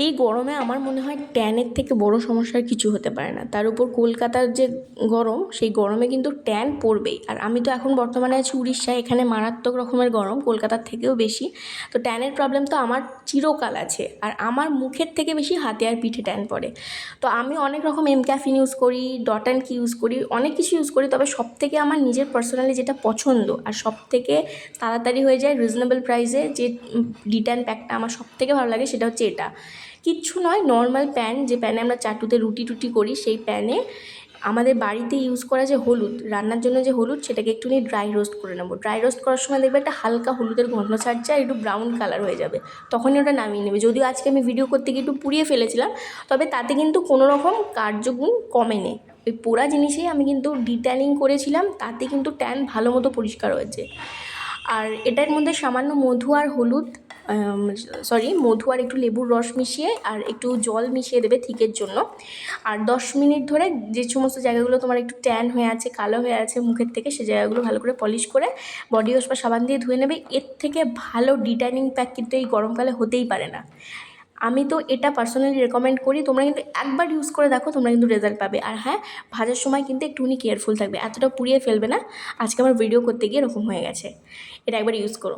এই গরমে আমার মনে হয় ট্যানের থেকে বড় সমস্যা আর কিছু হতে পারে না। তার উপর কলকাতার যে গরম, সেই গরমে কিন্তু ট্যান পড়বেই। আর আমি তো এখন বর্তমানে আছি উড়িষ্যায়, এখানে মারাত্মক রকমের গরম, কলকাতার থেকেও বেশি। তো ট্যানের প্রবলেম তো আমার চিরকাল আছে, আর আমার মুখের থেকে বেশি হাতে আর পিঠে ট্যান পড়ে। তো আমি অনেক রকম এমক্যাফিন ইউজ করি, ডট অ্যান্ড কি ইউজ করি, অনেক কিছু ইউজ করি, তবে সবথেকে আমার নিজের পার্সোনালি যেটা পছন্দ আর সবথেকে তাড়াতাড়ি হয়ে যায় রিজনেবল প্রাইসে যে ডিট্যান প্যাকটা আমার সবথেকে ভালো লাগে, সেটা হচ্ছে এটা। কিচ্ছু নয়, নর্মাল প্যান, যে প্যানে আমরা চাটুতে রুটি টুটি করি, সেই প্যানে আমাদের বাড়িতে ইউজ করা যে হলুদ, রান্নার জন্য যে হলুদ, সেটাকে একটুখানি ড্রাই রোস্ট করে নেবো। ড্রাই রোস্ট করার সময় দেখবে একটা হালকা হলুদের গন্ধ ছাড়ছে আর একটু ব্রাউন কালার হয়ে যাবে, তখনই ওটা নামিয়ে নেবে। যদিও আজকে আমি ভিডিও করতে গিয়ে একটু পুড়িয়ে ফেলেছিলাম, তবে তাতে কিন্তু কোনো রকম কার্যগুণ কমেনি। ওই পোড়া জিনিসেই আমি কিন্তু ডিট্যানিং করেছিলাম, তাতে কিন্তু ট্যান ভালো মতো পরিষ্কার হয়েছে। আর এটার মধ্যে সামান্য মধু আর হলুদ, মধু আর একটু লেবুর রস মিশিয়ে আর একটু জল মিশিয়ে দেবে থিকের জন্য। আর 10 মিনিট ধরে যে সমস্ত জায়গাগুলো তোমার একটু ট্যান হয়ে আছে, কালো হয়ে আছে মুখের থেকে, সেই জায়গাগুলো ভালো করে পলিশ করে বডি ওয়াশ বা সাবান দিয়ে ধুয়ে নেবে। এর থেকে ভালো ডিট্যানিং প্যাক কিন্তু এই গরমকালে হতেই পারে না। আমি তো এটা পার্সোনালি রেকমেন্ড করি, তোমরা কিন্তু একবার ইউজ করে দেখো, তোমরা কিন্তু রেজাল্ট পাবে। আর হ্যাঁ, ভাজার সময় কিন্তু একটুখানি কেয়ারফুল থাকবে, এতটা পুড়িয়ে ফেলবে না। আজকে আমার ভিডিও করতে গিয়ে এরকম হয়ে গেছে। এটা একবার ইউজ করো।